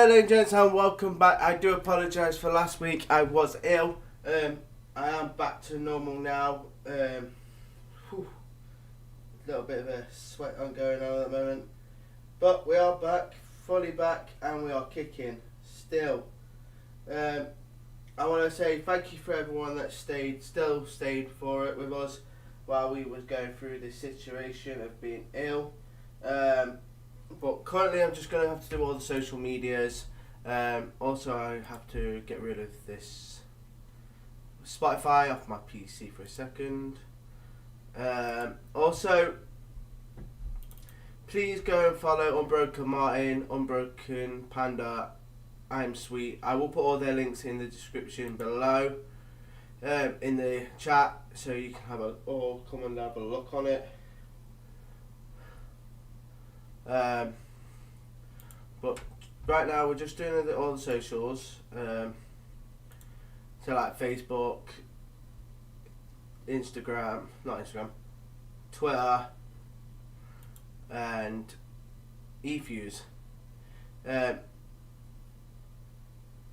Hello ladies and gents and welcome back. I do apologise for last week, I was ill. I am back to normal now. Little bit of a sweat on going on at the moment. But we are back, fully back, and we are kicking still. I want to say thank you for everyone that still stayed for it with us while we was going through this situation of being ill. But currently I'm just going to have to do all the social medias. Also I have to get rid of this Spotify off my PC for a second. Also, please go and follow Unbroken Martin, Unbroken Panda, I'm Sweet. I will put all their links in the description below, in the chat, so you can come and have a look on it. But right now we're just doing all the socials, so like Facebook, Twitter, and eFuse.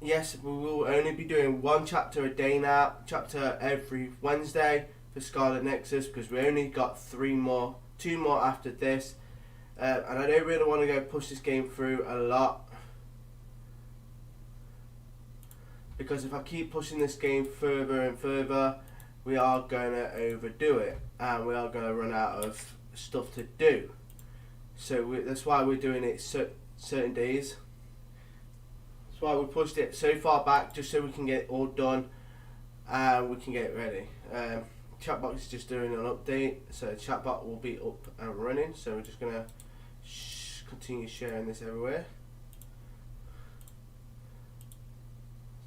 Yes, we will only be doing one chapter a day now, chapter every Wednesday for Scarlet Nexus, because we only got two more after this. And I don't really want to go push this game through a lot, because if I keep pushing this game further and further, we are going to overdo it and we are going to run out of stuff to do. So that's why we're doing it certain days. That's why we pushed it so far back, just so we can get it all done and we can get it ready. Chatbot is just doing an update, so chatbot will be up and running. So we're just going to continue sharing this everywhere.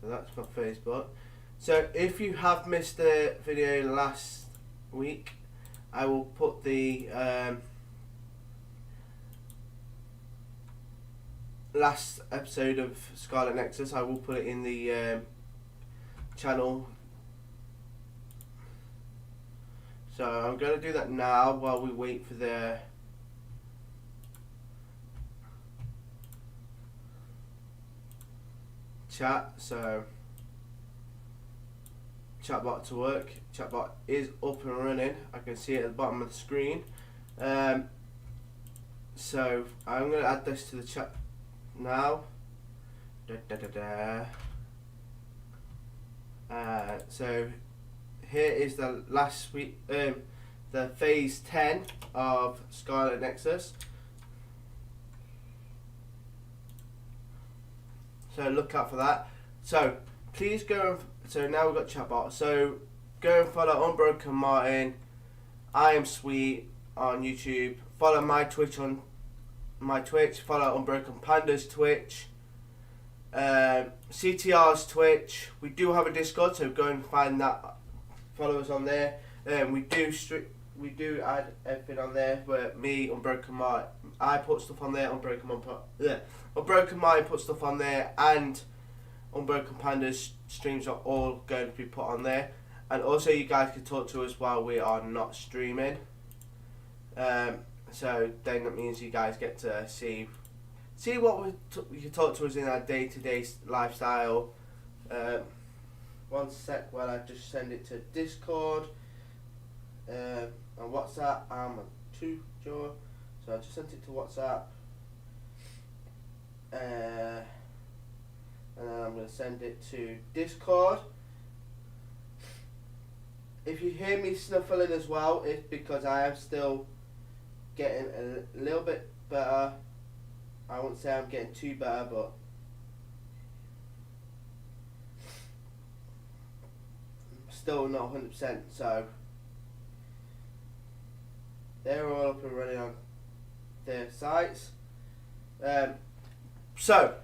So that's my Facebook. So if you have missed the video last week, I will put the last episode of Scarlet Nexus, I will put it in the channel. So I'm going to do that now while we wait for the chat. So chatbot to work. Chatbot is up and running. I can see it at the bottom of the screen. So I'm going to add this to the chat now. So here is the last week, the phase 10 of Scarlet Nexus. So look out for that. So please go. So now we've got chatbot. So go and follow Unbroken Martin, I Am Sweet on YouTube. Follow my Twitch on my Twitch. Follow Unbroken Panda's Twitch. CTR's Twitch. We do have a Discord, so go and find that. Follow us on there. We do add everything on there. But me, Unbroken Martin, I put stuff on there. Unbroken Martin put stuff on there, and Unbroken Panda's streams are all going to be put on there. And also, you guys can talk to us while we are not streaming. So then that means you guys get to see what you can talk to us in our day-to-day lifestyle. One sec while I just send it to Discord. On WhatsApp, I'm on so I just sent it to WhatsApp. And then I'm going to send it to Discord. If you hear me snuffling as well, it's because I am still getting a little bit better. I won't say I'm getting too better, but still not 100%. So they're all up and running on their sites. So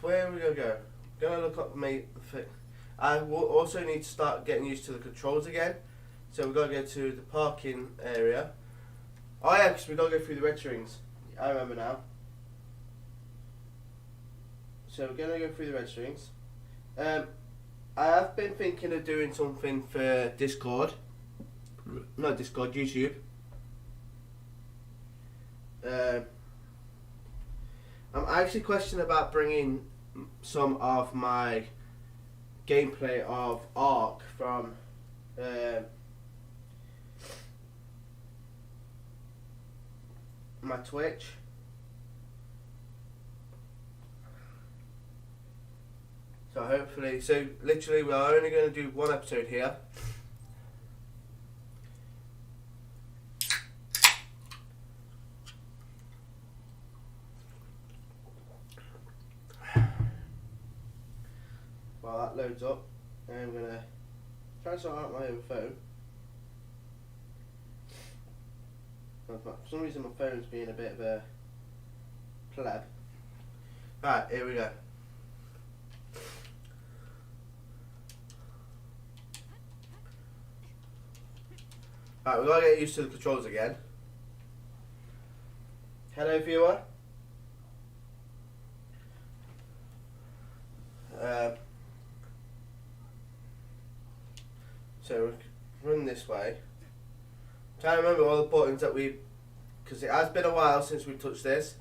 where are we gonna go? Gonna look up I will also need to start getting used to the controls again. So we've got to go to the parking area. Oh yeah, because we've got to go through the red strings. I remember now. So we're going to go through the red strings. I have been thinking of doing something for Discord. Not Discord, YouTube. I'm actually questioning about bringing some of my gameplay of Ark from my Twitch. So hopefully, so literally we're only going to do one episode here. While that loads up, I'm going to try and sort out my own phone. For some reason my phone's being a bit of a pleb. Right, here we go. Right, we've got to get used to the controls again. Hello viewer. So run this way. I'm trying to remember all the buttons that because it has been a while since we touched this.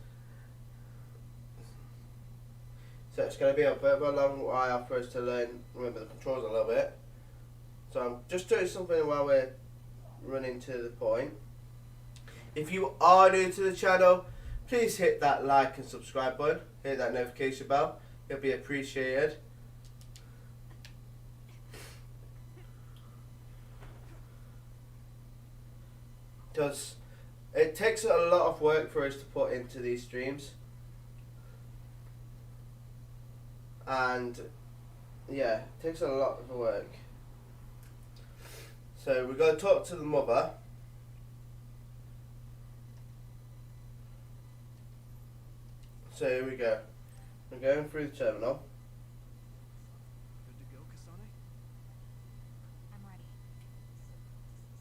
So it's going to be a bit of a long while for us to remember the controls a little bit. So I'm just doing something while we're running to the point. If you are new to the channel, please hit that like and subscribe button. Hit that notification bell. It'll be appreciated. Because it takes a lot of work for us to put into these streams. And yeah, it takes a lot of work. So we've got to talk to the mother. So here we go. We're going through the terminal. Good to go, Kasane? I'm ready.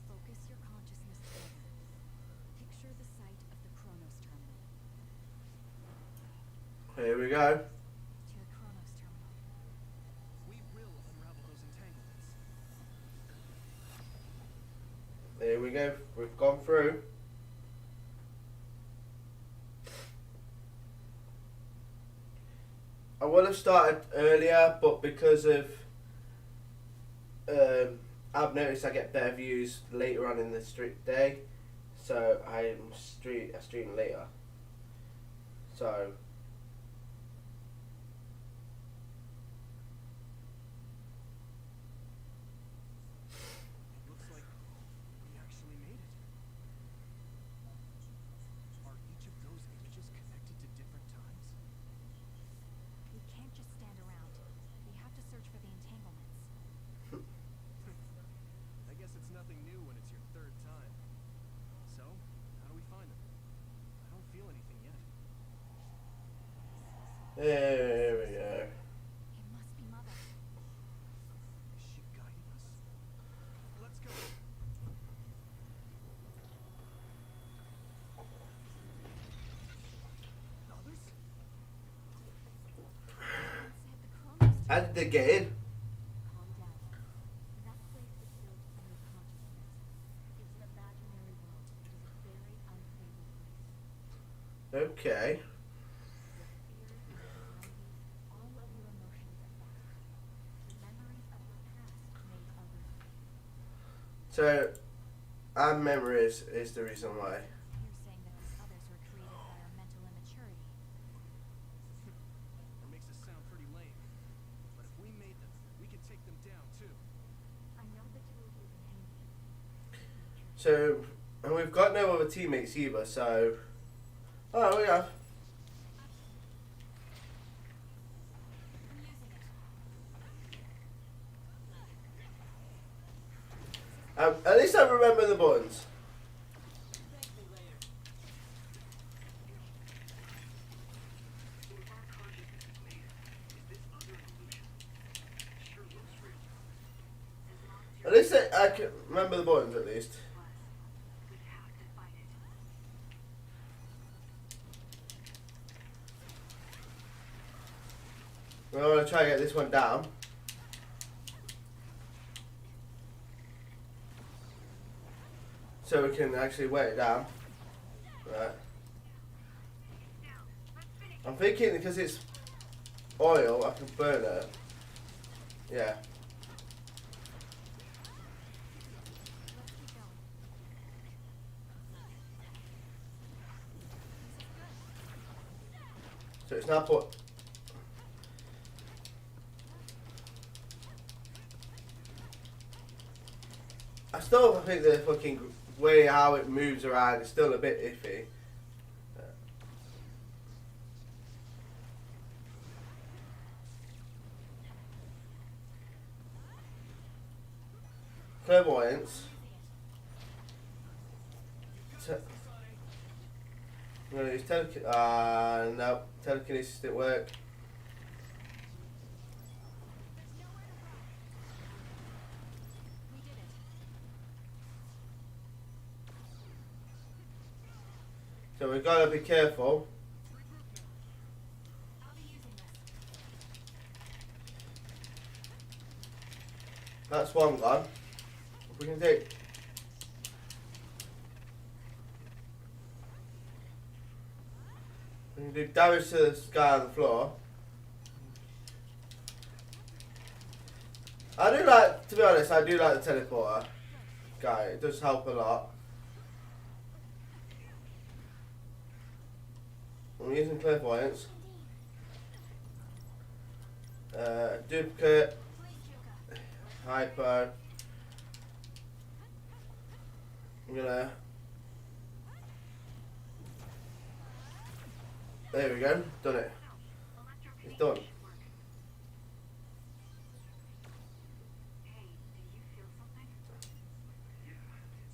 Focus your consciousness forward. Picture the site of the Chronos terminal. Here we go. To your Chronos terminal. We will unravel those entanglements. Here we go. We've gone through. I would have started earlier, but because of I've noticed I get better views later on in the day, so I stream later. So It looks like we actually made it. Are each of those images connected to different times? We can't just stand around. We have to search for the entanglements. I guess it's nothing new when it's your third time. So, how do we find them? I don't feel anything yet. there we go. It must be Mother. Is she guiding us? Let's go. Others? Said the Chronos How did they get in? Calm down. That place is built on your consciousness. It's an imaginary world. It is a very unstable place. Okay. Your fears and anxieties, all of your emotions affect it. The memories of your past made others. So our memories is the reason why. You're saying that these others were created by our mental immaturity. That makes us sound pretty lame. But if we made them, we can take them down too. I know the two of you can handle it. So, and we've got no other teammates either, so. Oh, we have. I'm using it. At least I remember the buttons. At least I can remember the buttons at least. We're going to try and get this one down. So we can actually weight it down. Right. I'm thinking because it's oil, I can burn it. Yeah. Let's keep going. So it's now put. I still think the fucking way how it moves around is still a bit iffy. Clairvoyance. I'm gonna use telekinesis. No, telekinesis didn't work. We did it. So we've got to be careful. I'll be using this. That's one gone. If we can take. We can do damage to the guy on the floor. I do like, to be honest, I do like the teleporter guy. It does help a lot. I'm using clairvoyance. Duplicate. Hyper. I'm gonna. There we go. Done it. It's done.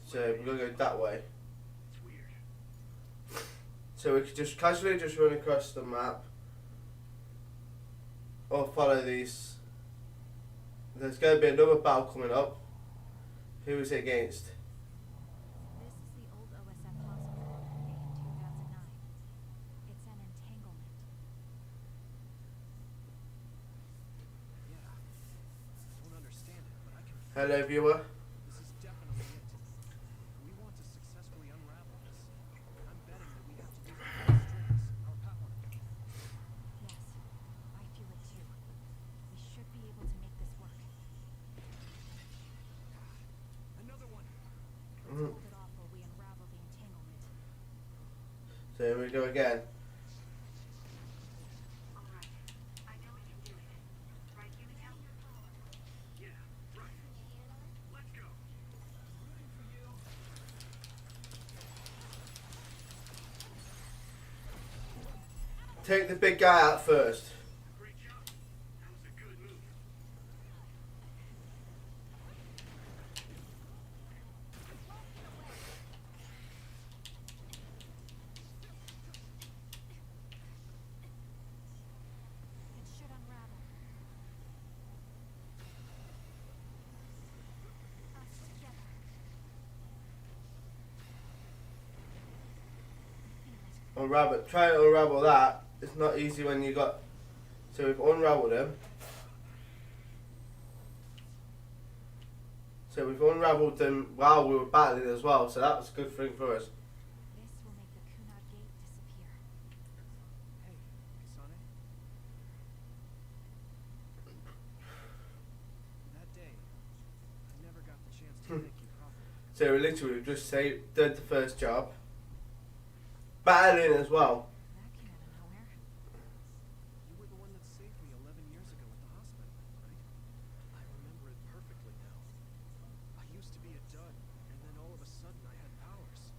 So we're gonna go that way. So we could just casually just run across the map, or follow these. There's going to be another battle coming up. Who is it against? This is the old OSF hospital, made in 2009. It's an entanglement. Yeah. I don't understand it, but I can. Hello, viewer. This is definitely it. We want to successfully unravel this. I'm betting that we have to use our strings, our power. Yes, I feel it too. We should be able to make this work. Another one. Mhm. Hold it off while we unravel the entanglement. So here we go again. Take the big guy out first. Great job. That was a good move. It should unravel. Us together. Feel it. Unravel. Try and unravel that. It's not easy when you got. So we've unraveled him. So we've unraveled them while we were battling as well. So that was a good thing for us. This will make the Kunad Gate disappear. Hey, Kasane. That day, I never got the chance to thank you properly. So we literally just did the first job. Battling as well. That came out of nowhere. You were the one that saved me 11 years ago at the hospital, right? I remember it perfectly now. I used to be a dud, and then all of a sudden I had powers.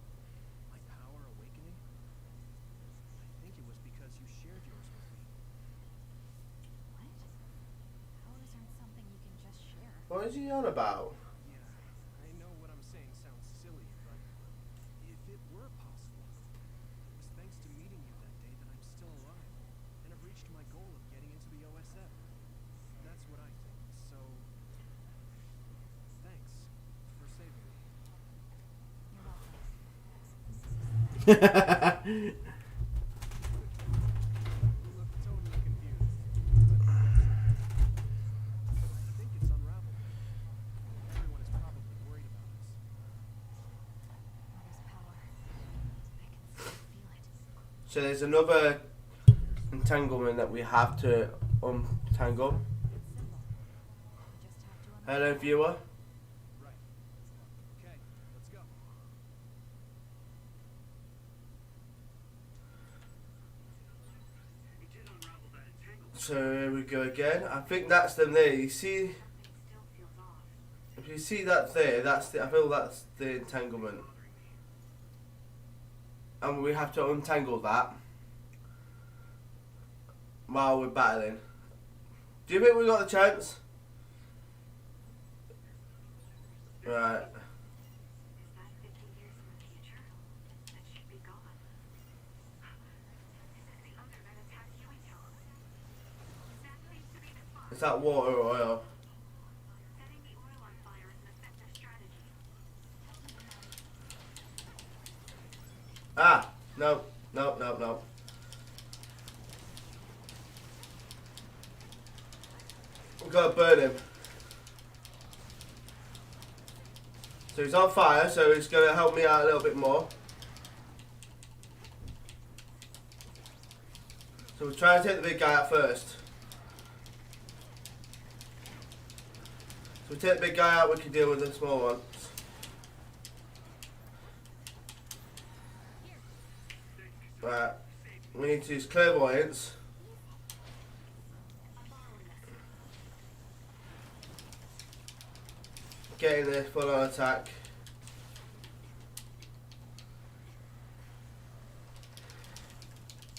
My power awakening? I think it was because you shared yours with me. What? Powers aren't something you can just share. What is he on about? Yeah, I know what I'm saying sounds silly, but if it were possible, it was thanks to meeting you that day that I'm still alive, and have reached my goal of getting into the OSF. That's what I think, so thanks for saving me. You're welcome. You look totally confused, but that's okay. I think it's unraveled. Everyone is probably worried about us. Mother's power. I can still feel it. So there's another entanglement that we have to untangle. It's simple. You just have to Hello, viewer. Right. Okay, let's go. So here we go again. I think that's them there. You see, Something still feels off. if you see that there, that's the. I feel that's the entanglement, and we have to untangle that while we're battling. Do you think we got the chance? Right. Is that 50 years in the future? That should be gone. This is the other that attacked you, that seems to be the spot. Is that water or oil? Setting the oil on fire is an effective strategy. Ah, no, no, no, no. We've got to burn him. So he's on fire, so it's going to help me out a little bit more. So we'll try and take the big guy out first. So we take the big guy out, we can deal with the small ones. Right, we need to use clairvoyance. Getting this full on attack.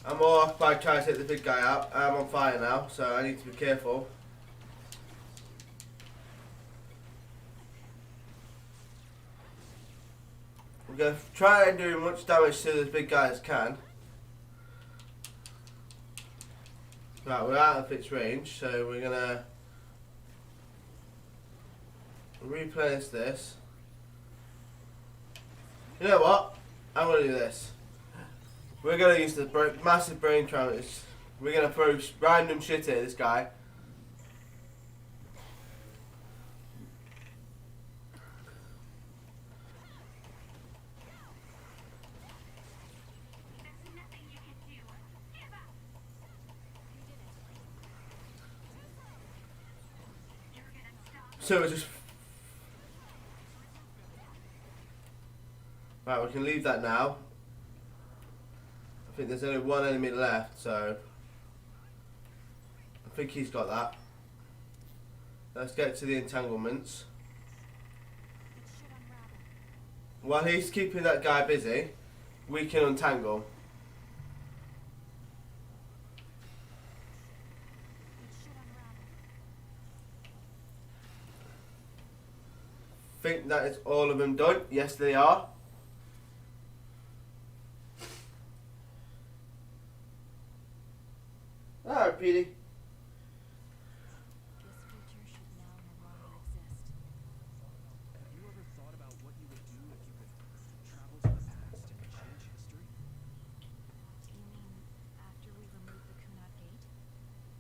I'm more occupied trying to take the big guy out. I'm on fire now, so I need to be careful. We're going to try and do as much damage to this big guy as can. Right, we're out of its range, so we're going to replace this. You know what? I'm going to do this. We're going to use the massive brain tremors. We're going to throw random shit at this guy. There's nothing you can do. Give up. You did it. You're gonna stop. So it's just... Right, we can leave that now. I think there's only one enemy left, so... I think he's got that. Let's get to the entanglements. It should unravel. While he's keeping that guy busy, we can untangle. It should unravel. Think that is all of them done. Yes, they are. Alright, Petey. This future should now no longer exist. Have you ever thought about what you would do if you could travel to the past and change history? You mean after we remove the Kunat Gate?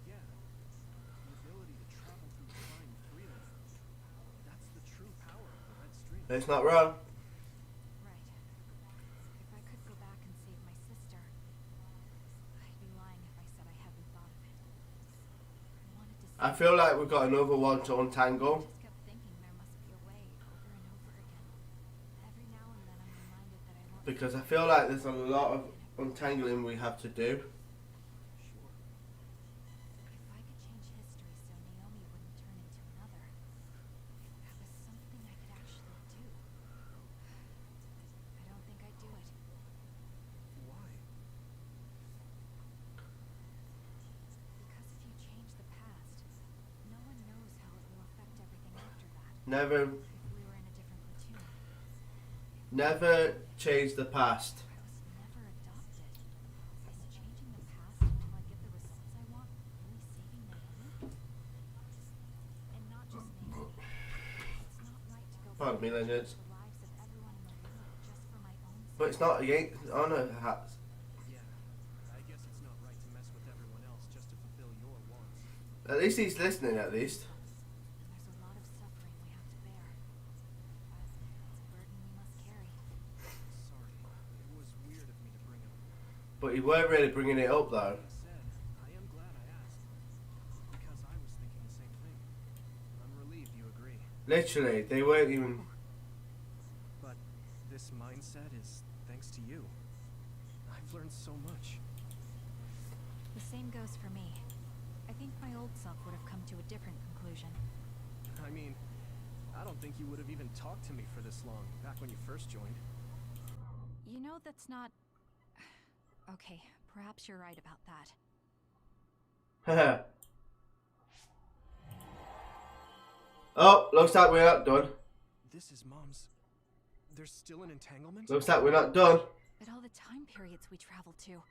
Yeah. The ability to travel through time freely. That's the true power of the Red Stream. It's not wrong. Right. If I could go back and save my sister, I'd be lying if I said I hadn't thought of it. I wanted to I save feel like we've got another one to untangle. I just kept thinking there must be a way over and over again. Every now and then I'm reminded that I won't. Because I feel like there's a lot of untangling we have to do. Sure. If I could change history so Naomi wouldn't turn into another, that was something I could actually do. I don't think I'd do it. Why? Because if you change the past, no one knows how it will affect everything after that. Never, If we were in a different platoon, never change the past. I was never adopted. Is changing the past until I get the results I want really saving Naomi? And not just Naomi. It's not right to go Pardon me, back and Leonard. change the lives of everyone in the world just for my own sake. But it's not against honor hats. Yeah. I guess it's not right to mess with everyone else just to fulfill your wants. At least he's listening, at least. There's a lot of suffering we have to bear. But it's a burden we must carry. Sorry. It was weird of me to bring up But you weren't really bringing it up, though. what I said. Literally, they weren't even. But this mindset is thanks to you. I've learned so much. The same goes for me. I think my old self would have come to a different conclusion. I mean, I don't think you would have even talked to me for this long, back when you first joined. You know, that's not... Okay, perhaps you're right about that. Oh, looks like we're not done. This is Mom's... There's still an entanglement? Looks like we're not done. But all the time periods we traveled to.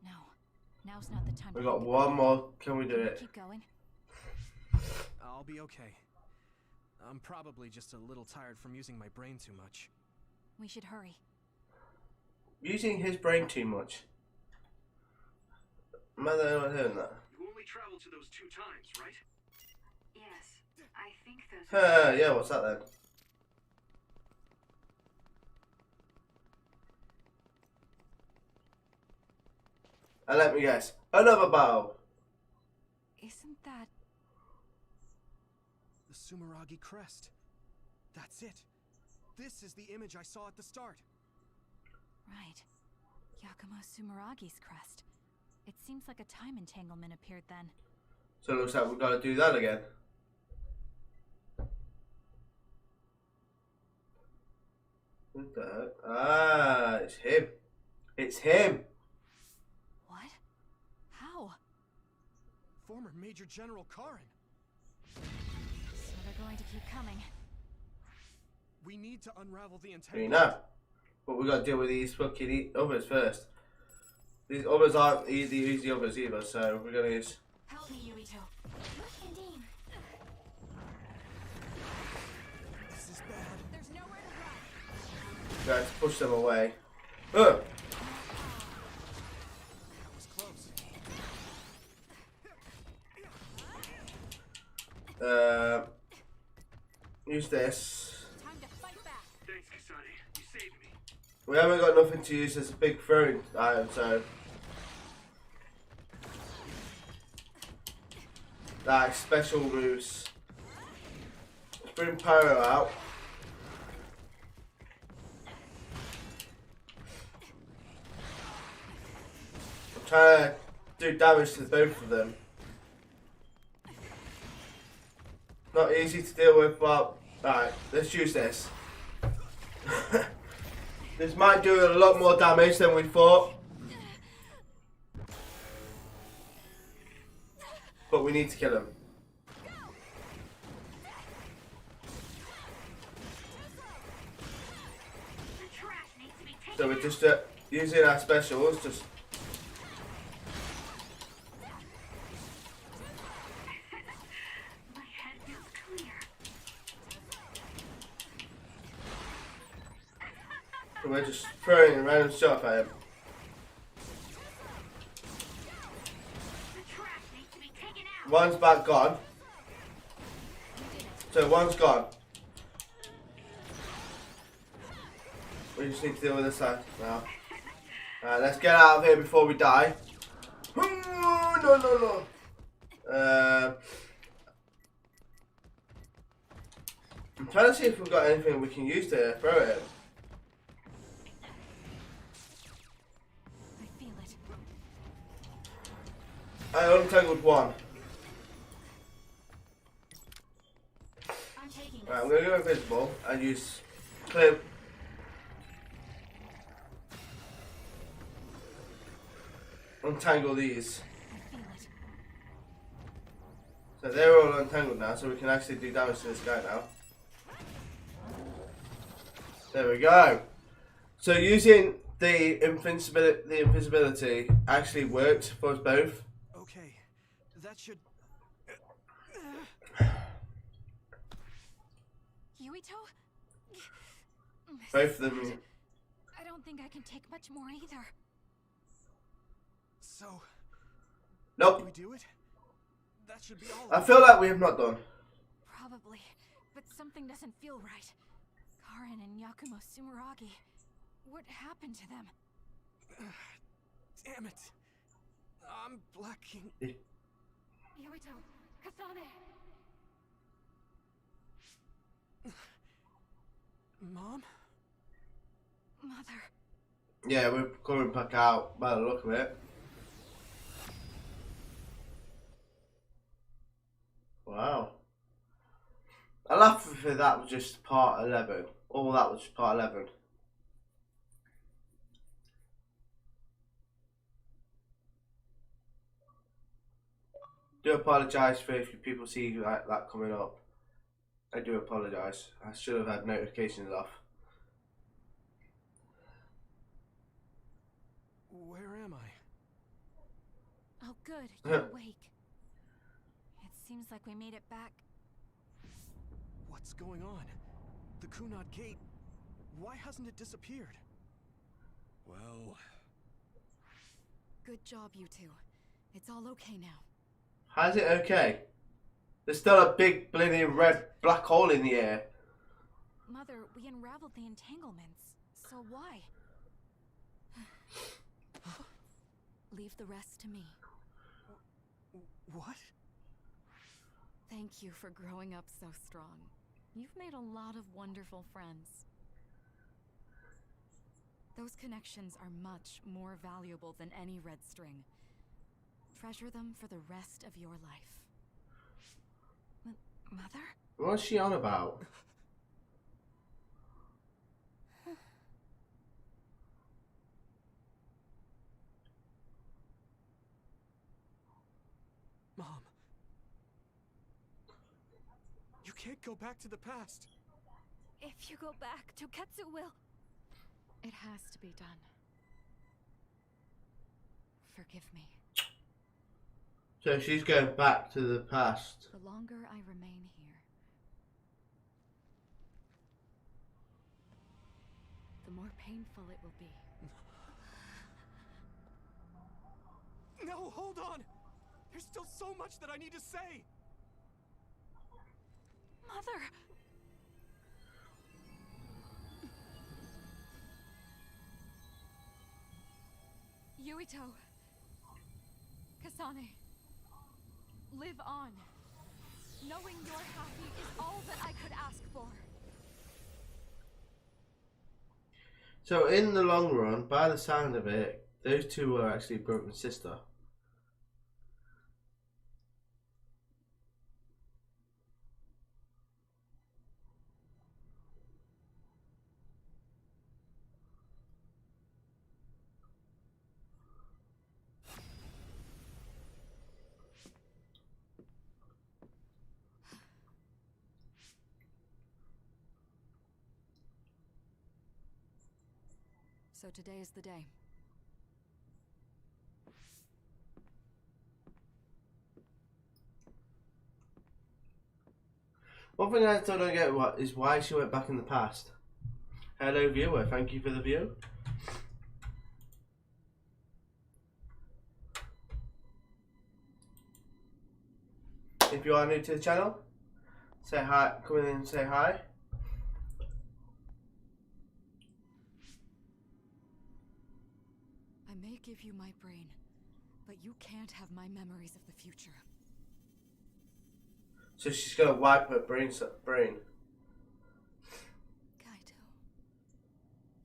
No, now's not the time We to got think one about more. Can we do Can we it? keep going? I'll be okay. I'm probably just a little tired from using my brain too much. We should hurry. Using his brain too much. Am I the only one hearing that? You only traveled to those 2 times, right? Yes, I think those Yeah, what's that then? And let me guess. Another bow. Isn't that... The Sumeragi crest. That's it. This is the image I saw at the start. Right. Yakumo Sumeragi's crest. It seems like a time entanglement appeared then. So it looks like we've got to do that again. What the heck? Ah, it's him. It's him. What? How? Former Major General Karin. So they're going to keep coming. We need to unravel the You entanglement. know. But we got to deal with these fucking others first. These others aren't easy others either, so we're going to use... Help me, Yuito. Indeed. This is bad. There's nowhere to run. We have to push them away. Ugh. That was close. Use this. Time to fight back. Thanks, Kasane. You saved me. We haven't got nothing to use as a big throwing item, so... Like special moves. Let's bring Pyro out. I'm trying to do damage to both of them. Not easy to deal with, but alright, let's use this. This might do a lot more damage than we thought. But we need to kill him. So we're just using our specials, just... My head feels clear. So we're just throwing random stuff at him. One's back gone. So one's gone. We just need to deal with this side now. Alright, let's get out of here before we die. No. I'm trying to see if we've got anything we can use to throw at him. I feel it. I untangled one. I'm taking this. Right, I'm going to go invisible and use clip. Untangle these. I feel it. So they're all untangled now, so we can actually do damage to this guy now. There we go. So using the invisibility actually worked for us both. Okay, that should... Yuito? Both of them. I don't think I can take much more either. So, Nope. we do it? That should be all I of feel like we have not done. Probably, but something doesn't feel right. Karin and Yakumo Sumeragi. What happened to them? Damn it. I'm blacking. Yuito, Kasane. Mom? Mother. Yeah, we're coming back out by the look of it. Wow. I laughed if that was just part 11. All that was part 11. Do apologise for if people see like that coming up. I do apologise. I should have had notifications off. Where am I? Oh, good. You're awake. It seems like we made it back. What's going on? The Kunad Gate. Why hasn't it disappeared? Well... Good job, you two. It's all okay now. How's it okay? There's still a big bleeding red black hole in the air. Mother, we unraveled the entanglements. So why? Leave the rest to me. What? Thank you for growing up so strong. You've made a lot of wonderful friends. Those connections are much more valuable than any red string. Treasure them for the rest of your life. Mother? What's she on about? Mom. You can't go back to the past. If you go back, Toketsu will... It has to be done. Forgive me. So she's going back to the past. The longer I remain here, the more painful it will be. No, hold on! There's still so much that I need to say! Mother! Yuito. Kasane. Live on. Knowing you're happy is all that I could ask for. So in the long run, by the sound of it, those two were actually brother and sister. So today is the day. One thing I still don't get is why she went back in the past. Hello viewer, thank you for the view. If you are new to the channel, say hi, come in and say hi. I may give you my brain, but you can't have my memories of the future. So she's gonna wipe her brain. Kaito.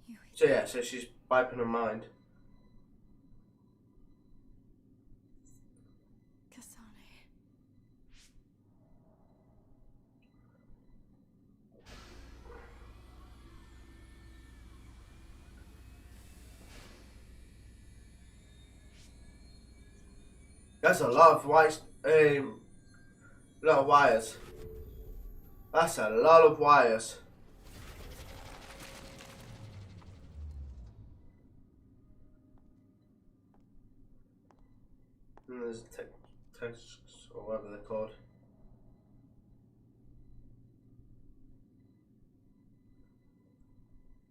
Yuito. So yeah, so she's wiping her mind. Kasane. That's a lot of wires. Lot of wires. That's a lot of wires. And there's text or whatever they're called.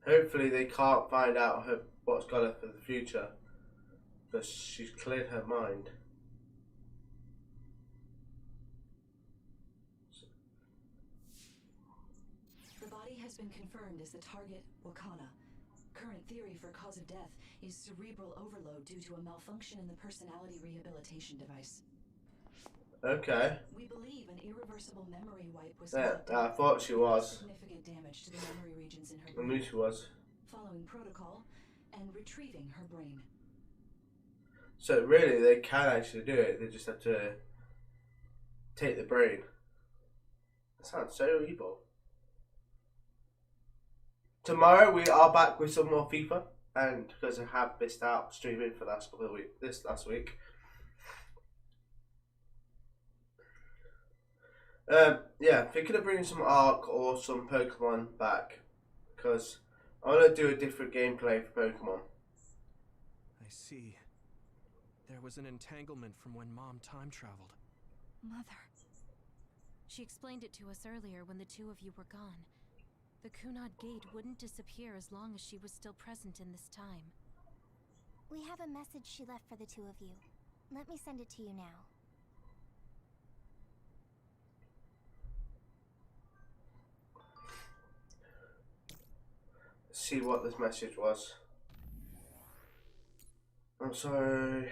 Hopefully they can't find out what's got her for the future, because she's cleared her mind. The body has been confirmed as the target, Wakana. Current theory for cause of death is cerebral overload due to a malfunction in the personality rehabilitation device. Okay. We believe an irreversible memory wipe was Yeah, conducted. I thought she was. Significant damage to the memory regions in her I brain. knew she was. Following protocol and retrieving her brain. So really, they can actually do it. They just have to take the brain. That sounds so evil. Tomorrow we are back with some more FIFA, and because I have missed out streaming for the last couple of weeks, this last week. Yeah, thinking of bringing some Ark or some Pokemon back, because I want to do a different gameplay for Pokemon. I see. There was an entanglement from when Mom time traveled. Mother. She explained it to us earlier when the two of you were gone. The Kunad Gate wouldn't disappear as long as she was still present in this time. We have a message she left for the two of you. Let me send it to you now. Let's see what this message was. I'm sorry,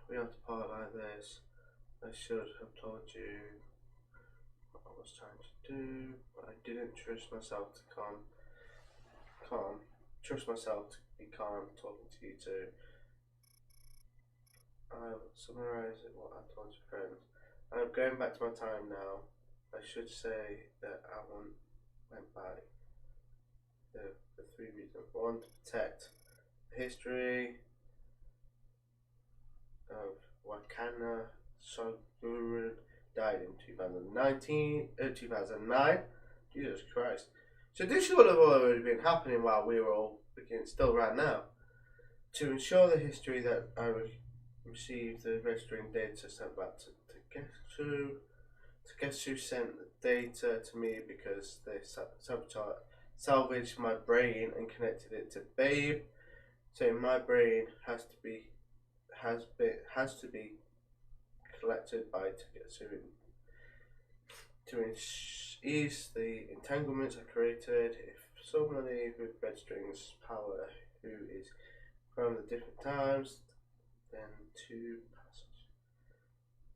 we have to part like this. I should have told you what I was trying to do, but I didn't trust myself to trust myself to be calm talking to you two. I'll summarize what I told your friends. I'm going back to my time now. I should say that I went back. The three reasons. One, to protect the history of Wakana. Sogurun died in 2009. Jesus Christ. So this would have already been happening while we were all still right now. To ensure the history that I received the registering data sent back to Getsu sent the data to me because they salvaged my brain and connected it to Babe. So my brain has to be collected by Getsu to ease the entanglements I created. If somebody with red strings power who is from the different times, then two passages.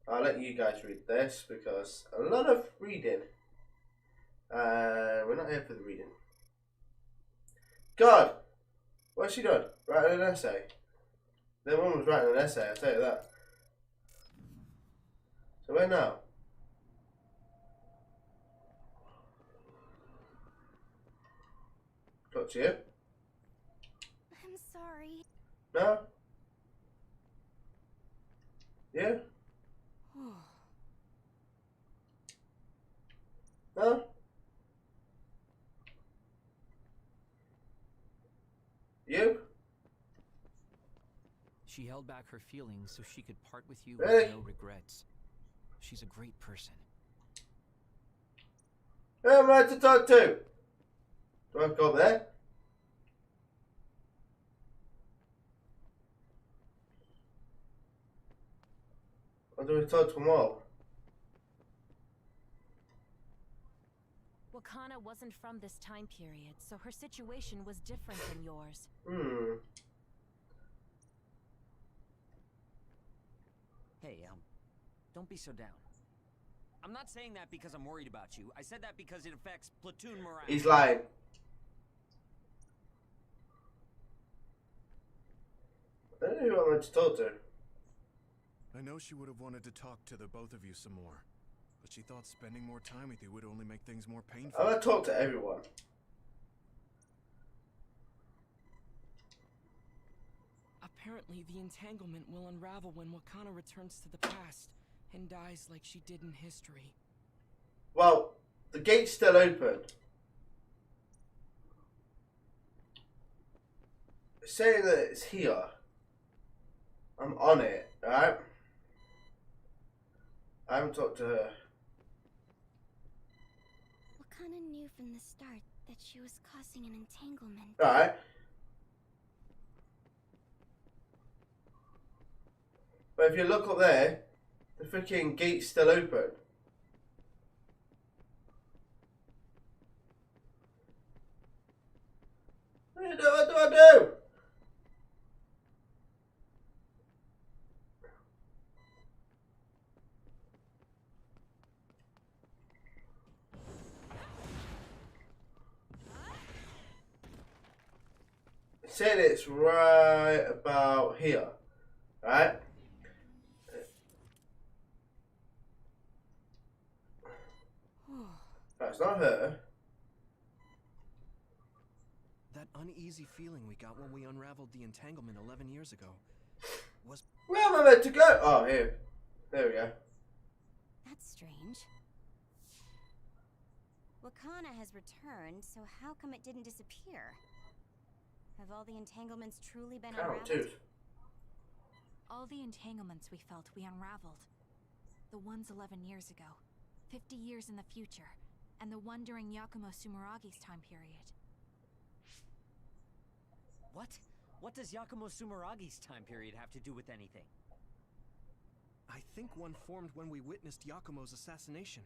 I'll let you guys read this because a lot of reading. We're not here for the reading. God, what's she done? Writing an essay. The woman was writing an essay, I'll tell you that. So where now? Talk to you? I'm sorry. No? You? No? You? She held back her feelings so she could part with you Really? with no regrets. She's a great person. Who am I to talk to? Do I go up there? Or do we talk to them all? Wakana wasn't from this time period, so her situation was different than yours. Hey, don't be so down. I'm not saying that because I'm worried about you. I said that because it affects platoon morale. He's lying. I don't know who I'm meant to talk to. I know she would have wanted to talk to the both of you some more, but she thought spending more time with you would only make things more painful. I'm going to talk to everyone. Apparently, the entanglement will unravel when Wakana returns to the past and dies like she did in history. Well, the gate's still open. It's saying that it's here. I'm on it, right? I haven't talked to her. Wakana knew from the start that she was causing an entanglement. Right. But if you look up there, the freaking gate's still open. What do I do? said it's right about here, right? That's not her. That uneasy feeling we got when we unraveled the entanglement 11 years ago was... Where am I meant to go? Oh, here. There we go. That's strange. Wakana has returned, so how come it didn't disappear? Have all the entanglements truly been Carol, unraveled? too. All the entanglements we felt, we unraveled. The ones 11 years ago, 50 years in the future, and the one during Yakumo Sumeragi's time period. What? What does Yakumo Sumeragi's time period have to do with anything? I think one formed when we witnessed Yakumo's assassination.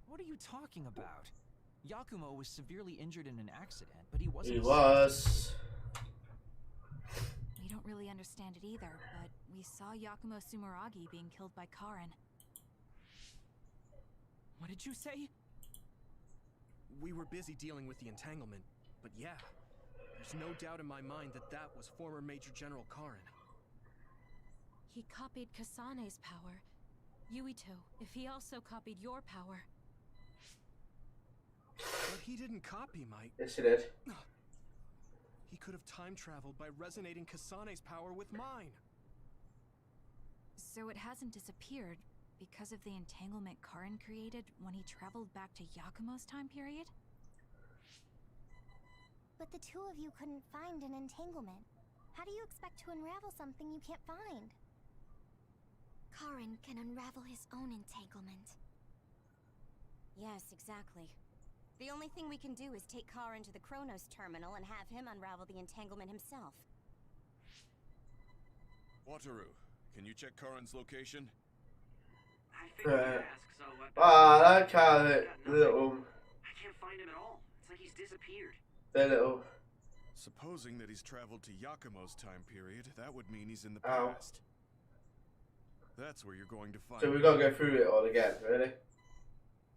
What are you talking about? Yakumo was severely injured in an accident, but he wasn't. He was. We don't really understand it either, but we saw Yakumo Sumeragi being killed by Karin. What did you say? We were busy dealing with the entanglement, but yeah, there's no doubt in my mind that that was former Major General Karin. He copied Kasane's power. Yuito, if he also copied your power. But he didn't copy my... Yes, he did. He could have time traveled by resonating Kasane's power with mine. So it hasn't disappeared because of the entanglement Karin created when he traveled back to Yakumo's time period? But the two of you couldn't find an entanglement. How do you expect to unravel something you can't find? Karin can unravel his own entanglement. Yes, exactly. The only thing we can do is take Karin to the Chronos terminal and have him unravel the entanglement himself. Wataru, can you check Karin's location? I figured you'd ask, so that kind of little... I can't find him at all. It's like he's disappeared. They're little... Supposing that he's traveled to Yakumo's time period, that would mean he's in the Ow. past. That's where you're going to find So him. we've got to go through it all again, really?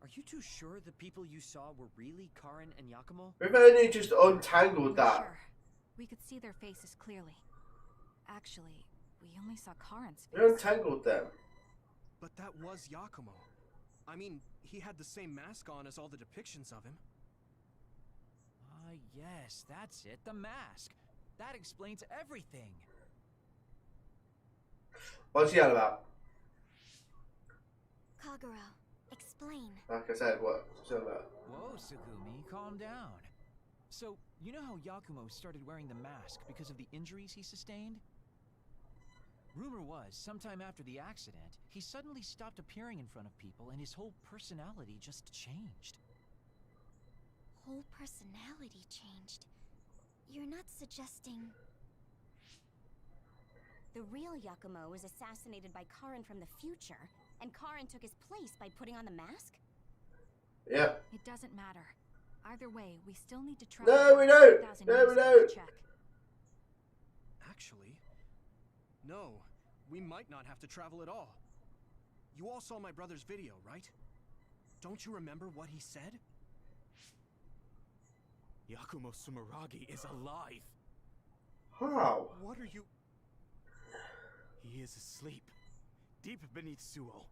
Are you too sure the people you saw were really Karin and Yakumo? We've only just untangled We're that. sure. We could see their faces clearly. Actually, we only saw Karin's We face. untangled them. But that was Yakumo. I mean, he had the same mask on as all the depictions of him. Ah, yes, that's it, the mask. That explains everything. What's he on about? Kagura, explain. Like I said, what's he on about? Whoa, Sugumi, calm down. So, you know how Yakumo started wearing the mask because of the injuries he sustained? Rumor was, sometime after the accident, he suddenly stopped appearing in front of people and his whole personality just changed. Whole personality changed. You're not suggesting... The real Yakumo was assassinated by Karin from the future, and Karin took his place by putting on the mask? Yep. It doesn't matter. Either way, we still need to travel. No, we don't. 3,000 No, years we ago don't. to check. Actually, no. We might not have to travel at all. You all saw my brother's video, right? Don't you remember what he said? Yakumo Sumeragi is alive. How? What are you... He is asleep, deep beneath Suo.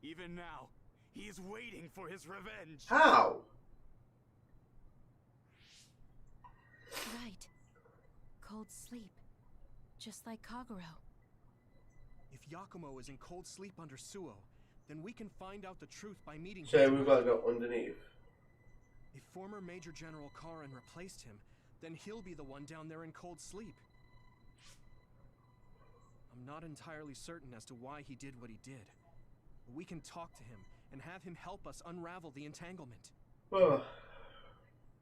Even now, he is waiting for his revenge. How? Right. Cold sleep. Just like Kaguro. If Yakumo is in cold sleep under Suo, then we can find out the truth by meeting So him. we've got to go underneath. If former Major General Karin replaced him, then he'll be the one down there in cold sleep. I'm not entirely certain as to why he did what he did. But we can talk to him and have him help us unravel the entanglement. Oh.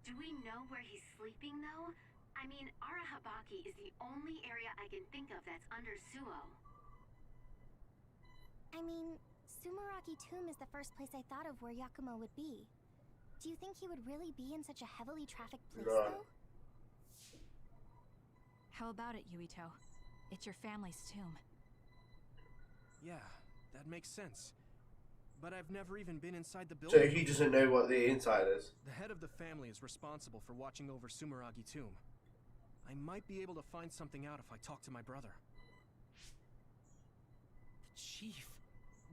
Do we know where he's sleeping, though? I mean, Arahabaki is the only area I can think of that's under Suo. I mean, Sumeragi Tomb is the first place I thought of where Yakumo would be. Do you think he would really be in such a heavily trafficked place, Right. though? How about it, Yuito? It's your family's tomb. Yeah, that makes sense. But I've never even been inside the So building. he doesn't know what the inside is. The head of the family is responsible for watching over Sumeragi Tomb. I might be able to find something out if I talk to my brother. Chief,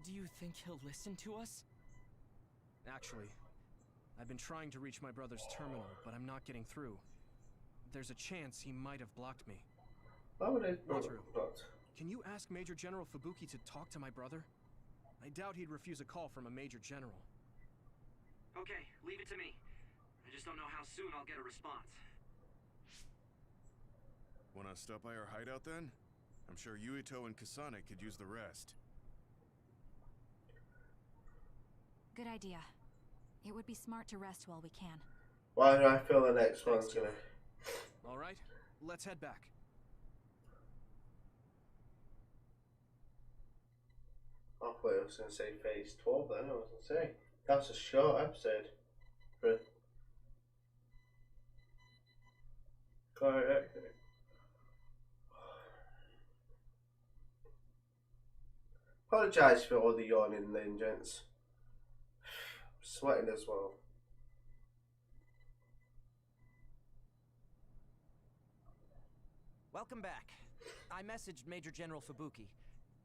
do you think he'll listen to us? Actually, I've been trying to reach my brother's terminal, but I'm not getting through. There's a chance he might have blocked me. Why would I Wataru, not? can you ask Major General Fubuki to talk to my brother? I doubt he'd refuse a call from a Major General. Okay, leave it to me. I just don't know how soon I'll get a response. Wanna stop by our hideout then? I'm sure Yuito and Kasane could use the rest. Good idea. It would be smart to rest while we can. Why do I feel the next one's gonna... Alright, let's head back. I thought I was going to say phase 12 then, I was going to say. That's a short episode. But... Correct. Apologise for all the yawning then, gents. I'm sweating as well. Welcome back. I messaged Major General Fubuki.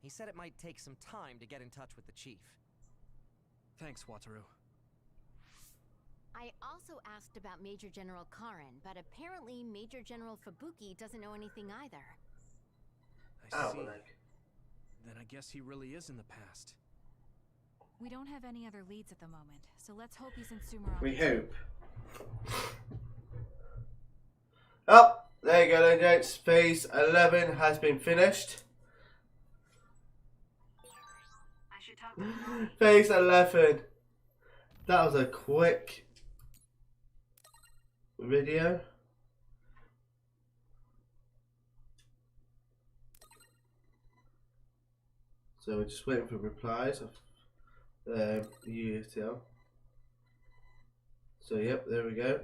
He said it might take some time to get in touch with the chief. Thanks, Wataru. I also asked about Major General Karin, but apparently Major General Fubuki doesn't know anything either. I see. Then I guess he really is in the past. We don't have any other leads at the moment, so let's hope he's in Sumeragi. We hope. Oh, there you go then, gents. Phase 11 has been finished. I should talk to Phase 11. That was a quick video. So we're just waiting for replies of the UTL. So yep, there we go.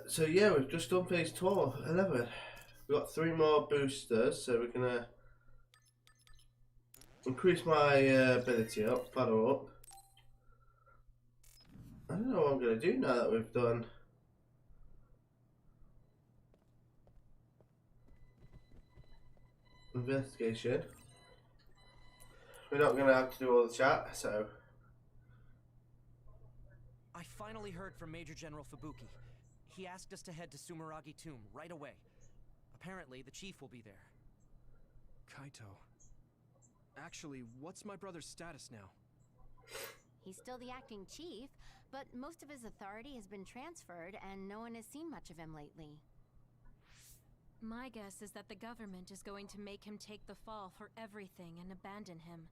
So yeah, we've just done phase 11. We've got 3 more boosters, so we're gonna increase my ability up, power up. I don't know what I'm gonna do now that we've done investigation. We're not gonna have to do all the chat, so. I finally heard from Major General Fubuki. He asked us to head to Sumeragi Tomb right away. Apparently, the chief will be there. Kaito. Actually, what's my brother's status now? He's still the acting chief, but most of his authority has been transferred and no one has seen much of him lately. My guess is that the government is going to make him take the fall for everything and abandon him.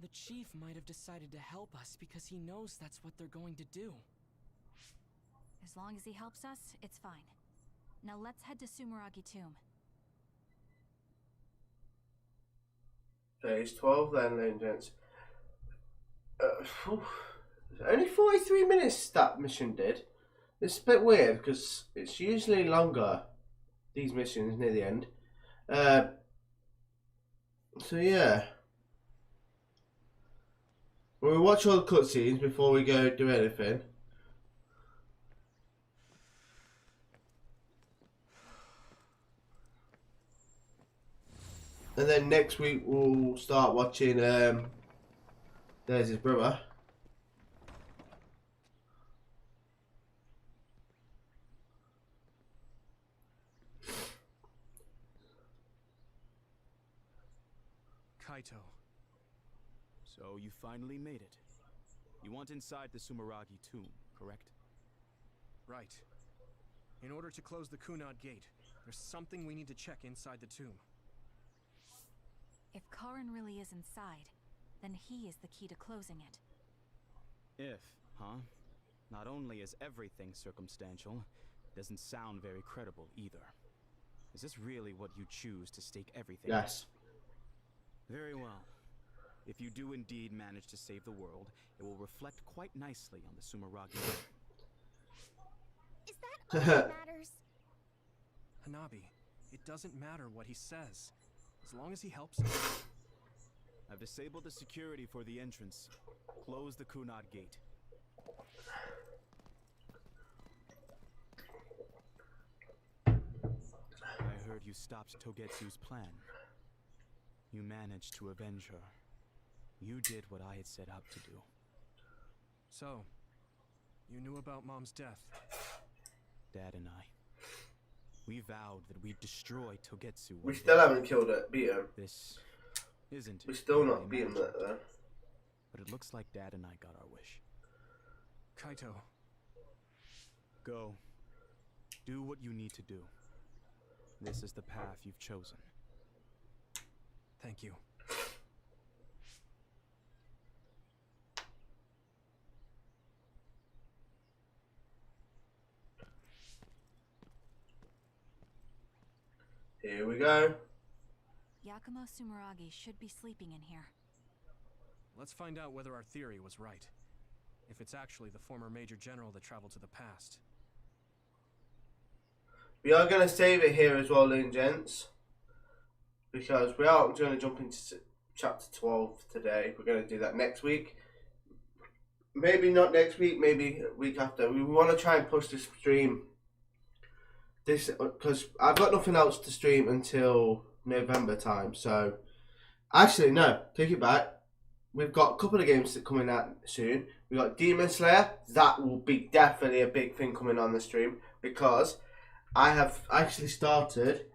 The chief might have decided to help us because he knows that's what they're going to do. As long as he helps us, it's fine. Now let's head to Sumeragi Tomb. Phase 12 then, gents. Only 43 minutes that mission did. It's a bit weird because it's usually longer, these missions near the end. So yeah. We'll watch all the cutscenes before we go do anything. And then next week we'll start watching, there's his brother. Kaito. So you finally made it. You want inside the Sumeragi tomb, correct? Right. In order to close the Kunad gate, there's something we need to check inside the tomb. If Karin really is inside, then he is the key to closing it. If, huh? Not only is everything circumstantial, it doesn't sound very credible either. Is this really what you choose to stake everything on? Yes. Very well. If you do indeed manage to save the world, it will reflect quite nicely on the Sumeragi. Is that all that matters? Hanabi, it doesn't matter what he says. As long as he helps us. I've disabled the security for the entrance. Close the Kunad gate. heard you stopped Togetsu's plan. You managed to avenge her. You did what I had set out to do. So, you knew about Mom's death? Dad and I. We vowed that we'd destroy Togetsu. We still haven't killed it, beat him. This isn't. We're still not beating that though. But it looks like Dad and I got our wish. Kaito. Go. Do what you need to do. This is the path you've chosen. Thank you. Here we go. Yakumo Sumeragi should be sleeping in here. Let's find out whether our theory was right. If it's actually the former Major General that traveled to the past. We are going to save it here as well, ladies and gents. Because we are going to jump into chapter 12 today. We're going to do that next week. Maybe not next week, maybe a week after. We want to try and push the stream. This, because I've got nothing else to stream until November time. So, actually, no, take it back. We've got a couple of games coming out soon. We've got Demon Slayer. That will be definitely a big thing coming on the stream. Because I have actually started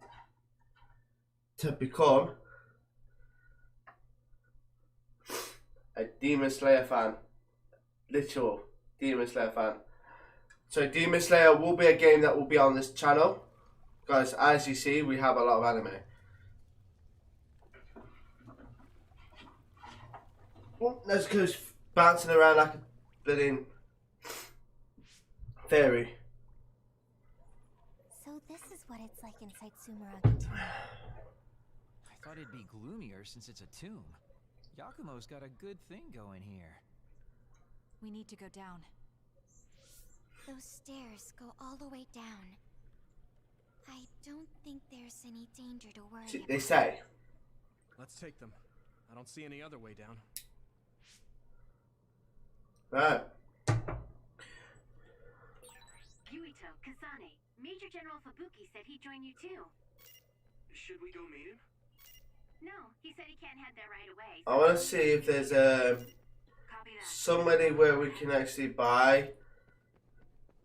to become a Demon Slayer fan. Literal Demon Slayer fan. So Demon Slayer will be a game that will be on this channel. Guys, as you see, we have a lot of anime. Oh, that's because bouncing around like a bloody fairy. So this is what it's like inside Sumeragi Tomb. I thought it'd be gloomier since it's a tomb. Yakumo's got a good thing going here. We need to go down. Those stairs go all the way down. I don't think there's any danger to worry about. They say. Let's take them. I don't see any other way down. Right. Yuito, Kasane, Major General Fubuki said he'd join you too. Should we go meet him? No, he said he can't head there right away. I want to see if there's somebody where we can actually buy.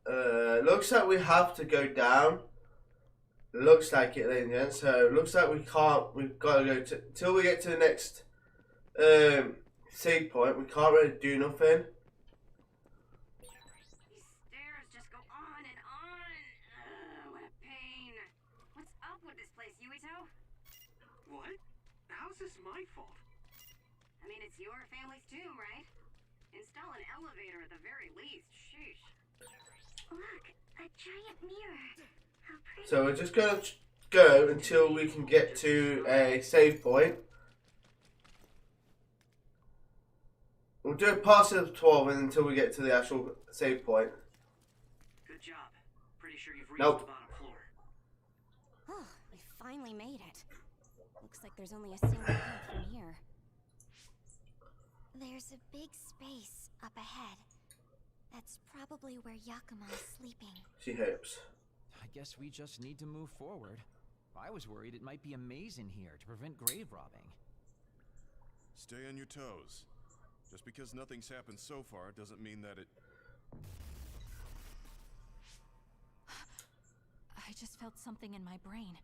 Looks like we have to go down. Looks like it, ladies and gents. So looks like we can't. We've got to go till we get to the next save point. We can't really do nothing. These stairs just go on and on. Ugh, what a pain. What's up with this place, Yuito? What? How's this my fault? I mean, it's your family's tomb, right? Install an elevator at the very least. Sheesh. Look, a giant mirror. How pretty. So we're just gonna go until we can get to a save point. We'll do it past the 12 and until we get to the actual save point. Good job. Pretty sure you've reached Nope. the bottom floor. Oh, we finally made it. Looks like there's only a single path from here. There's a big space up ahead. That's probably where Yakumo is sleeping. She hopes. I guess we just need to move forward. I was worried it might be a maze in here to prevent grave robbing. Stay on your toes. Just because nothing's happened so far doesn't mean that it... I just felt something in my brain.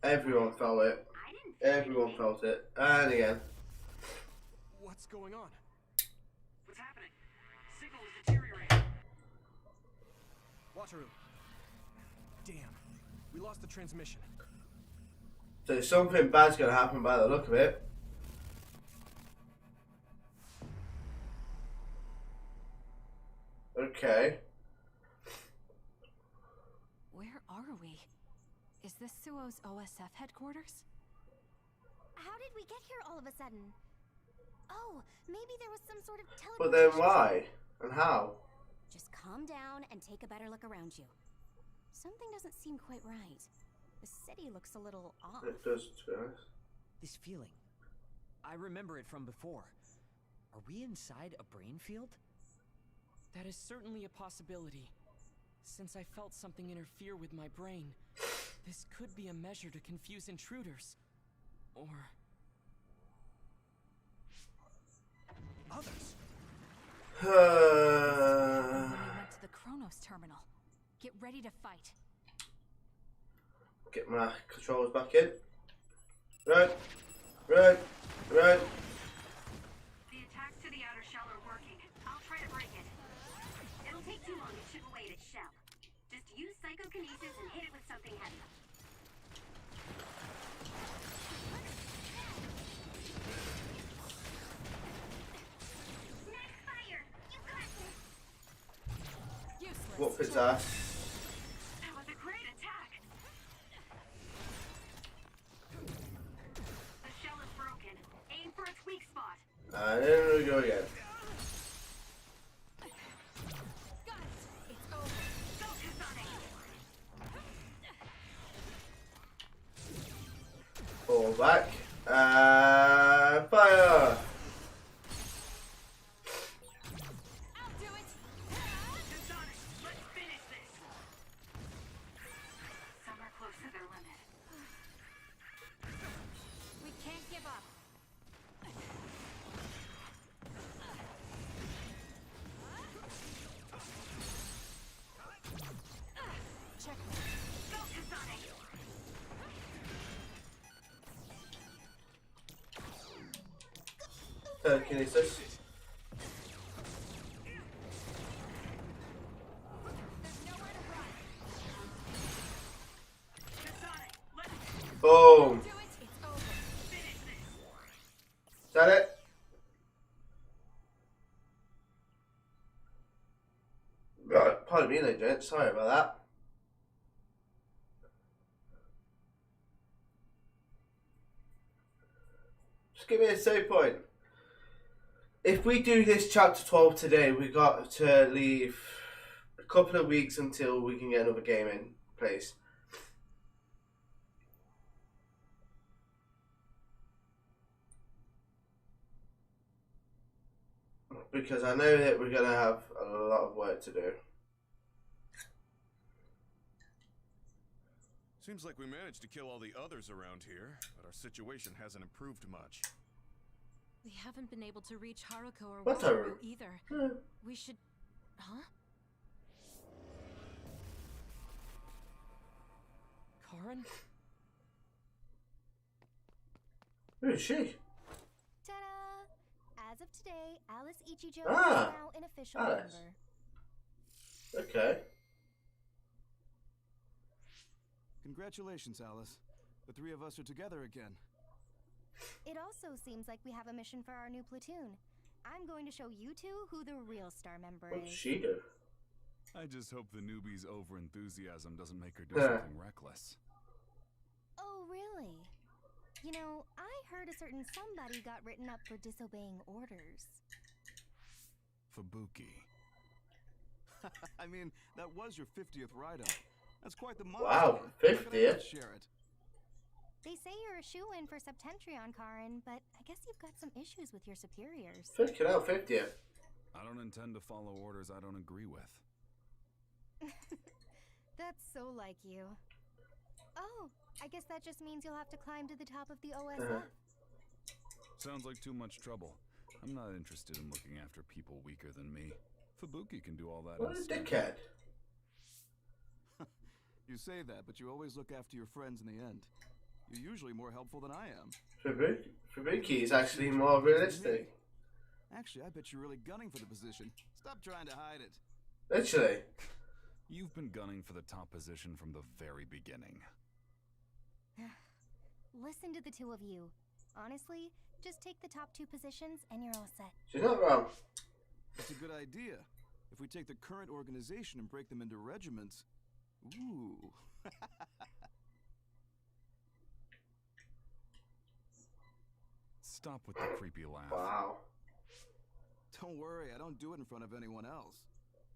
Everyone felt it. Everyone felt it. And again. What's going on? What's happening? Signal is deteriorating. Wataru. Damn. We lost the transmission. So something bad's gonna happen by the look of it. Okay. Where are we? Is this Suo's OSF headquarters? How did we get here all of a sudden? Oh, maybe there was some sort of But teleportation. then why? And how? Just calm down and take a better look around you. Something doesn't seem quite right. The city looks a little off. It does, to be honest. This feeling. I remember it from before. Are we inside a brain field? That is certainly a possibility, since I felt something interfere with my brain. This could be a measure to confuse intruders. Or... others. When we went to the Chronos terminal. Get ready to fight. Get my controllers back in. Run. Run. Run. The attacks to the outer shell are working. I'll try to break it. It'll take too long to chip away at its shell. Just use psychokinesis and hit it with something heavy. Next fire! You got this! Useless. Whoop its ass. That was a great attack! The shell is broken. Aim for its weak spot. And then we go again. Got it. It's over. Focus on it! Fall back. And fire. I'll do it. Sonic, let's finish this! Some are close to their limit. We can't give up. Checkmate. Focus on it! Telekinesis. Boom. Do it. It's over. Is that it? Right, pardon me then, gents. Sorry about that. Just give me a save point. If we do this chapter 12 today, we got to leave a couple of weeks until we can get another game in place. Because I know that we're going to have a lot of work to do. Seems like we managed to kill all the others around here, but our situation hasn't improved much. We haven't been able to reach Haruko or Whatever. Wataru either. We should... Huh? Karin? Who is she? Ta-da! As of today, Alice Ichijo Ah, is now an official Alice. member. Okay. Congratulations, Alice. The three of us are together again. It also seems like we have a mission for our new platoon. I'm going to show you two who the real star member What did is. she do? I just hope the newbie's overenthusiasm doesn't make her do Yeah. something reckless. Oh, really? You know, I heard a certain somebody got written up for disobeying orders. Fubuki. I mean, that was your 50th write-up. That's quite the Wow, milestone. 50th? Share it. They say you're a shoo-in for Septentrion, Karin, but I guess you've got some issues with your superiors. Freaking out, 50th. I don't intend to follow orders I don't agree with. That's so like you. Oh, I guess that just means you'll have to climb to the top of the OSF. Sounds like too much trouble. I'm not interested in looking after people weaker than me. Fubuki can do all that What a instead. dickhead. You say that, but you always look after your friends in the end. You're usually more helpful than I am. Fubuki is actually more realistic. Actually, I bet you're really gunning for the position. Stop trying to hide it. Literally. You've been gunning for the top position from the very beginning. Listen to the two of you. Honestly, just take the top two positions and you're all set. She's not wrong. It's a good idea. If we take the current organization and break them into regiments... Ooh. Stop with the creepy laugh. Wow. Don't worry, I don't do it in front of anyone else.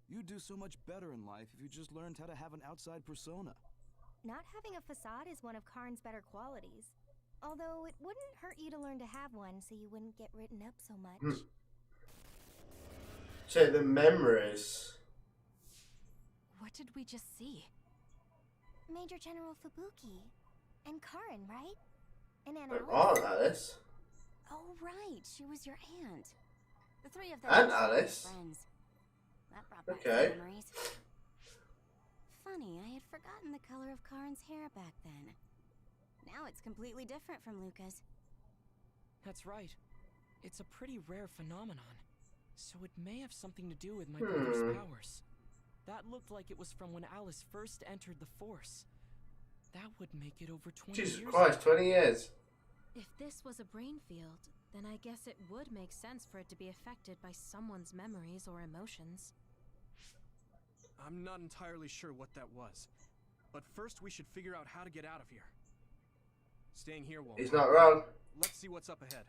You'd do so much better in life if you just learned how to have an outside persona. Not having a facade is one of Karn's better qualities. Although it wouldn't hurt you to learn to have one so you wouldn't get written up so much. So the memories. What did we just see? Major General Fubuki. And Karin, right? And Aunt And Alice? Aunt Alice. Oh, right. She was your aunt. The three of them And were Alice. friends. That brought back Okay. some memories. Funny, I had forgotten the color of Karin's hair back then. Now it's completely different from Luca's. That's right. It's a pretty rare phenomenon. So it may have something to do with my brother's powers. That looked like it was from when Alice first entered the Force. That would make it over 20 Jesus years Christ, ago. 20 years. If this was a brain field, then I guess it would make sense for it to be affected by someone's memories or emotions. I'm not entirely sure what that was. But first we should figure out how to get out of here. Staying here won't. He's not wrong. Let's see what's up ahead.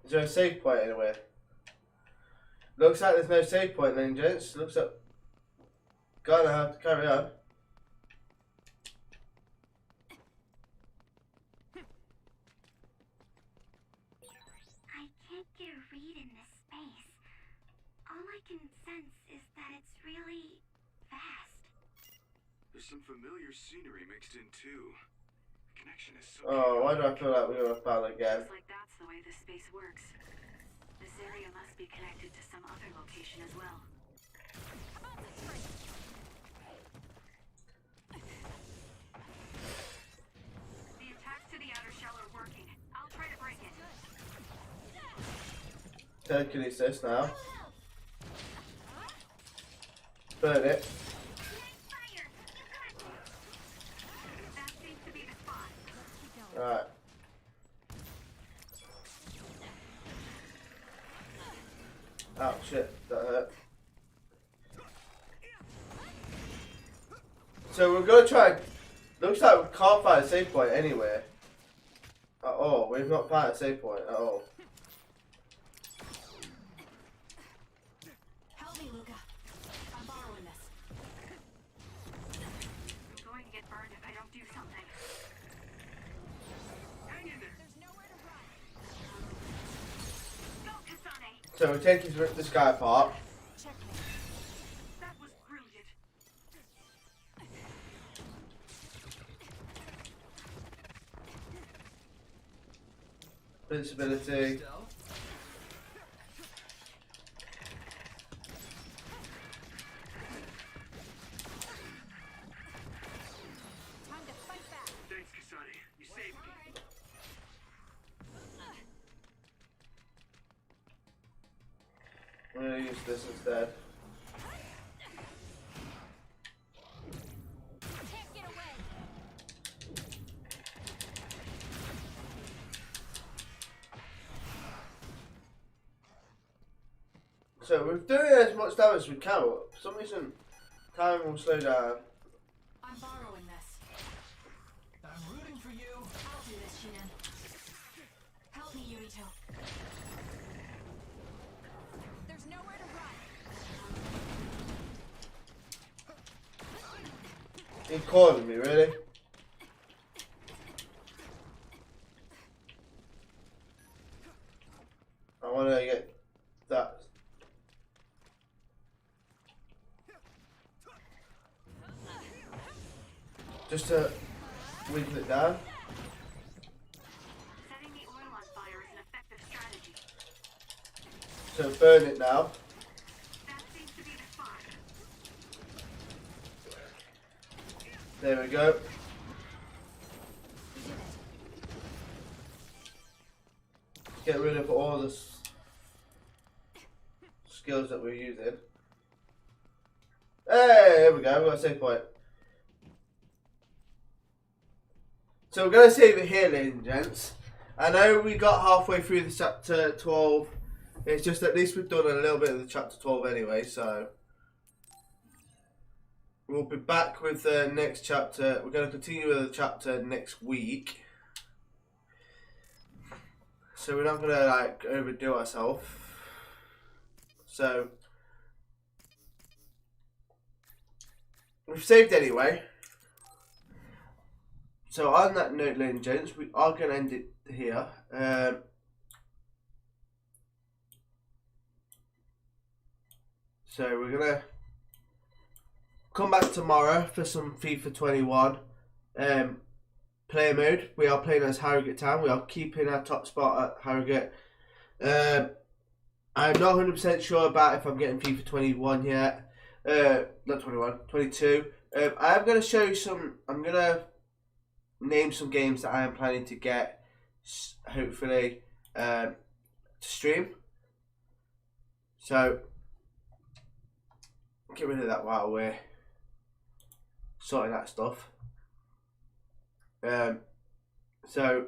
Is there a save point anywhere? Looks like there's no save point then, gents. Looks like... Gonna have to carry on. I can't get a read in this space. All I can sense is that it's really vast. There's some familiar scenery mixed in too. The connection is so Oh, why do I feel like we're gonna fall again? Looks like that's the way this space works. This area must be connected to some other location as well. The attacks to the outer shell are working. I'll try to break it. Telekinesis now. Burn it. That seems to be the spot. Alright. Oh shit, that hurt. So we're gonna try. Looks like we can't find a save point anywhere. At all. We've not found a save point at all. Help me, Luca. I'm borrowing this. I'm going to get burned if I don't do something. Hang in there. There's nowhere to run. Go, Kasane. So we're taking this guy apart. That was brilliant. Invincibility. Time to fight back. Thanks, Kasane. You saved me. I'm gonna use this instead. Can't get away. So we're doing as much damage as we can, but for some reason time will slow down. I'm borrowing this. I'm rooting for you. I'll do this, Shinan. Help me, Yurito. There's nowhere to run. He calling me, really? I wanna get that. Just to weaken it down. Setting the oil on fire is an effective strategy. So burn it now. That seems to be the spot. There we go. Get rid of all the skills that we're using. Hey, here we go. We've got a save point. So we're going to save it here, ladies and gents. I know we got halfway through the chapter 12. It's just at least we've done a little bit of the chapter 12 anyway, so we'll be back with the next chapter. We're going to continue with the chapter next week. So we're not going to like overdo ourselves. So we've saved anyway. So on that note, ladies and gents, we are going to end it here. So we're going to come back tomorrow for some FIFA 21 player mode. We are playing as Harrogate Town. We are keeping our top spot at Harrogate. I'm not 100% sure about if I'm getting FIFA 21 yet. Not 21, 22. I'm going to show you some. I'm going to name some games that I am planning to get, hopefully, to stream. So, get rid of that while we're sorting that stuff. So,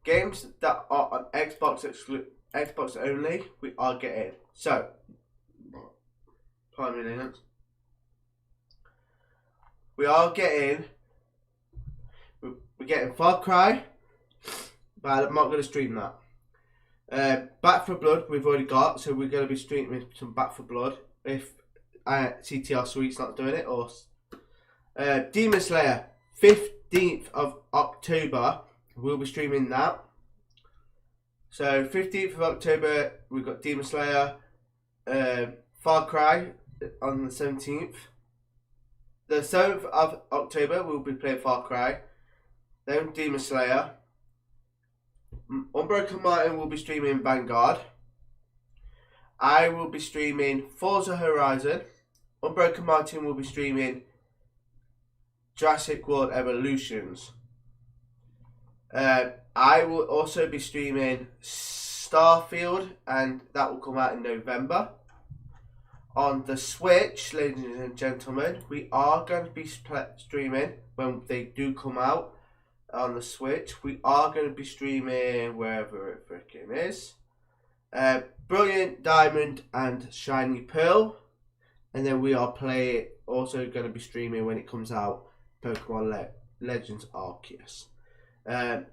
games that are on Xbox only, we are getting. So, pardon me, Linux. We're getting Far Cry, but I'm not going to stream that. Back 4 Blood we've already got, so we're going to be streaming some Back 4 Blood if CTR Sweet's not doing it. Or Demon Slayer, 15th of October, we'll be streaming that. So 15th of October we've got Demon Slayer, Far Cry on the 17th. The 7th of October we'll be playing Far Cry, then Demon Slayer. Unbroken Martin will be streaming Vanguard. I will be streaming Forza Horizon. Unbroken Martin will be streaming Jurassic World Evolutions. I will also be streaming Starfield, and that will come out in November. On the Switch, ladies and gentlemen, we are going to be streaming when they do come out. On the Switch, we are going to be streaming wherever it freaking is. Brilliant Diamond and Shiny Pearl, and then we are also going to be streaming when it comes out Pokemon Legends Arceus. I'm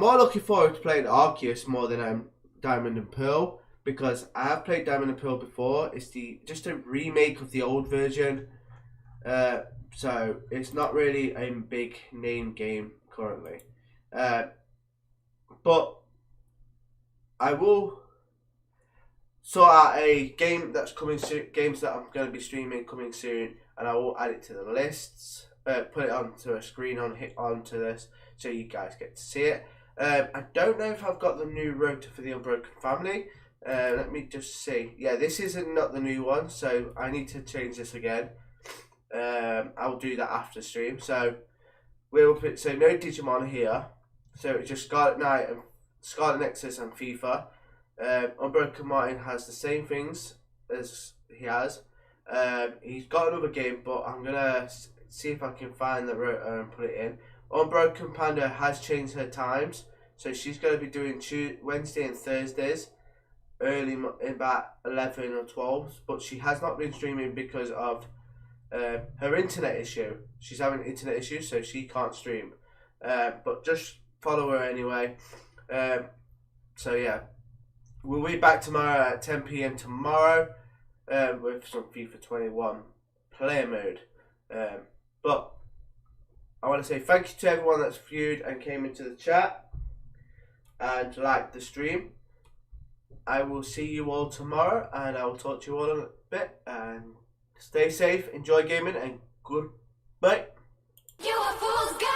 more looking forward to playing Arceus more than Diamond and Pearl, because I have played Diamond and Pearl before. It's just a remake of the old version. So it's not really a big name game currently. But I will sort out a game that's coming soon, games that I'm going to be streaming coming soon, and I will add it to the lists, put it onto a screen hit onto this so you guys get to see it. I don't know if I've got the new rotor for the Unbroken family. Let me just see. Yeah, this isn't not the new one, so I need to change this again. I'll do that after stream. So we'll put no Digimon here. So it's just Scarlet Knight and Scarlet Nexus and FIFA. Unbroken Martin has the same things as he has. He's got another game, but I'm gonna see if I can find the rotor and put it in. Unbroken Panda has changed her times, so she's going to be doing Wednesday and Thursdays early, about 11 or 12, but she has not been streaming because of her internet issue. She's having internet issues, so she can't stream, but just follow her anyway. So yeah, we'll be back tomorrow at 10 PM tomorrow with some FIFA 21 player mode. But I want to say thank you to everyone that's viewed and came into the chat and liked the stream. I will see you all tomorrow, and I will talk to you all in a bit. And stay safe, enjoy gaming, and goodbye. You a fool's gold!